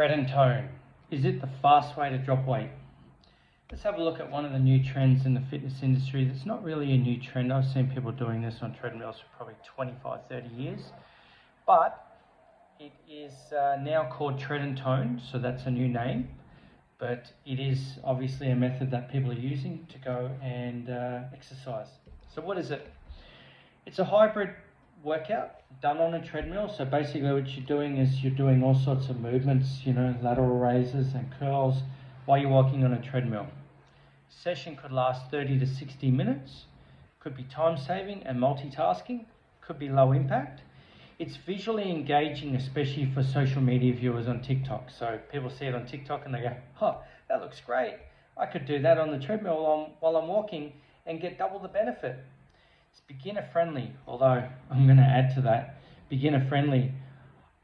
Tread and tone. Is it the fast way to drop weight? Let's have a look at one of the new trends in the fitness industry. It's not really a new trend. I've seen people doing this on treadmills for probably 25, 30 years. But it is now called tread and tone, so that's a new name. But it is obviously a method that people are using to go and exercise. So what is it? It's a hybrid workout done on a treadmill. So basically what you're doing is you're doing all sorts of movements, lateral raises and curls while you're walking on a treadmill. Session could last 30 to 60 minutes, could be time saving and multitasking, could be low impact. It's visually engaging, especially for social media viewers on TikTok. So people see it on TikTok and they go, oh, that looks great. I could do that on the treadmill while I'm walking and get double the benefit. It's beginner friendly, although I'm going to add to that, beginner friendly.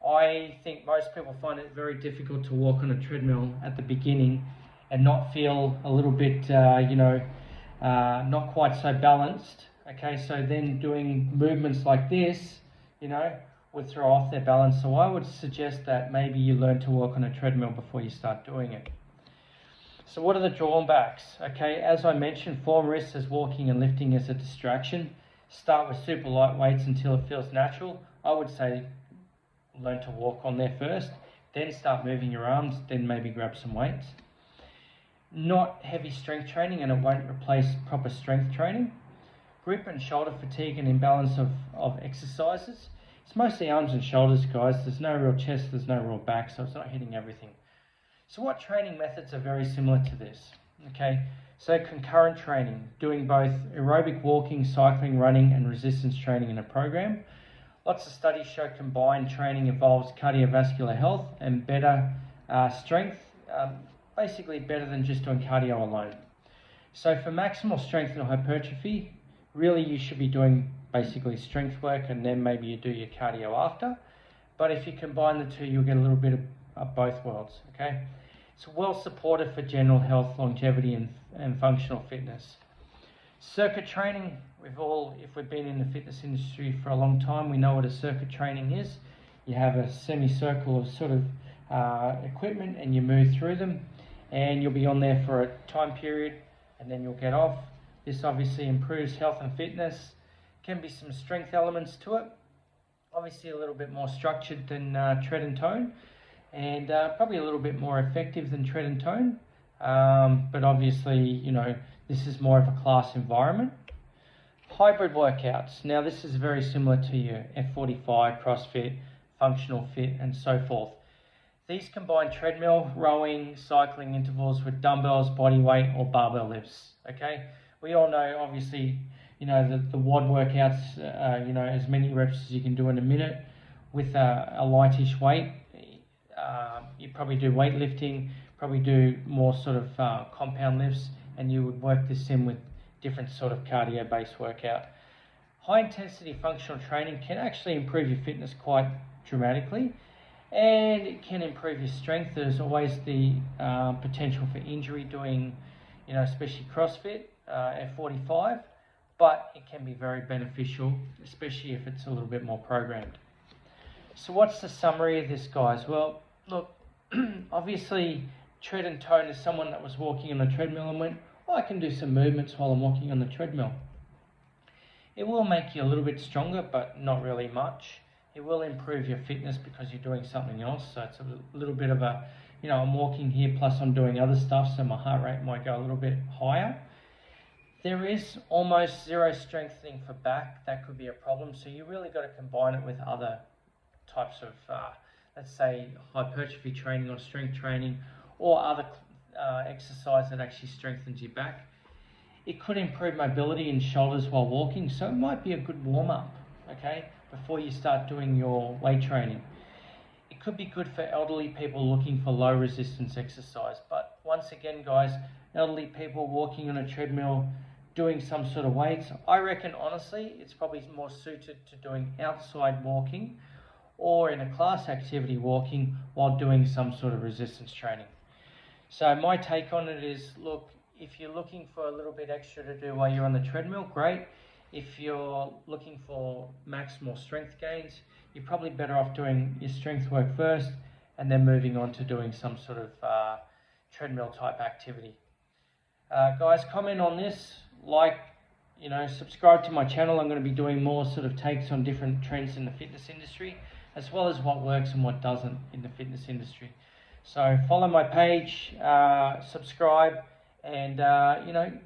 I think most people find it very difficult to walk on a treadmill at the beginning and not feel a little bit, not quite so balanced. Okay, so then doing movements like this, would throw off their balance. So I would suggest that maybe you learn to walk on a treadmill before you start doing it. So what are the drawbacks? Okay, as I mentioned, form risks as walking and lifting as a distraction. Start with super light weights until it feels natural. I would say learn to walk on there first, then start moving your arms, then maybe grab some weights. Not heavy strength training, and it won't replace proper strength training. Grip and shoulder fatigue and imbalance of exercises. It's mostly arms and shoulders, guys. There's no real chest, there's no real back, so it's not hitting everything. So what training methods are very similar to this? Okay, so concurrent training, doing both aerobic walking, cycling, running, and resistance training in a program. Lots of studies show combined training involves cardiovascular health and better strength, basically better than just doing cardio alone. So for maximal strength and hypertrophy, really you should be doing basically strength work and then maybe you do your cardio after. But if you combine the two, you'll get a little bit of both worlds, okay? It's well supported for general health, longevity, and functional fitness. Circuit training, if we've been in the fitness industry for a long time, we know what a circuit training is. You have a semicircle of sort of equipment and you move through them and you'll be on there for a time period and then you'll get off. This obviously improves health and fitness. Can be some strength elements to it. Obviously a little bit more structured than tread and tone, and probably a little bit more effective than tread and tone. But obviously, this is more of a class environment. Hybrid workouts. Now this is very similar to your F45, CrossFit, functional fit, and so forth. These combine treadmill, rowing, cycling intervals with dumbbells, body weight, or barbell lifts. Okay, we all know obviously, the WOD workouts, as many reps as you can do in a minute with a lightish weight. You probably do weightlifting, probably do more sort of compound lifts, and you would work this in with different sort of cardio-based workout. High intensity functional training can actually improve your fitness quite dramatically, and it can improve your strength. There's always the potential for injury doing, especially CrossFit, F45, but it can be very beneficial, especially if it's a little bit more programmed. So what's the summary of this, guys? Well, look, obviously tread and tone is someone that was walking on the treadmill and went, I can do some movements while I'm walking on the treadmill. It will make you a little bit stronger, but not really much. It will improve your fitness because you're doing something else. So it's a little bit of a, I'm walking here plus I'm doing other stuff, so my heart rate might go a little bit higher. There is almost zero strengthening for back. That could be a problem. So you really got to combine it with other types of, let's say, hypertrophy training or strength training or other exercise that actually strengthens your back. It could improve mobility in shoulders while walking. So it might be a good warm-up, okay, before you start doing your weight training. It could be good for elderly people looking for low resistance exercise. But once again, guys, elderly people walking on a treadmill, doing some sort of weights, I reckon honestly it's probably more suited to doing outside walking or in a class activity walking while doing some sort of resistance training. So my take on it is, look, if you're looking for a little bit extra to do while you're on the treadmill, great. If you're looking for maximal strength gains, you're probably better off doing your strength work first and then moving on to doing some sort of treadmill type activity. Guys, comment on this, subscribe to my channel. I'm going to be doing more sort of takes on different trends in the fitness industry, as well as what works and what doesn't in the fitness industry. So follow my page, subscribe, and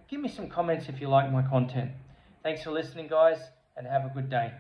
give me some comments if you like my content. Thanks for listening, guys, and have a good day.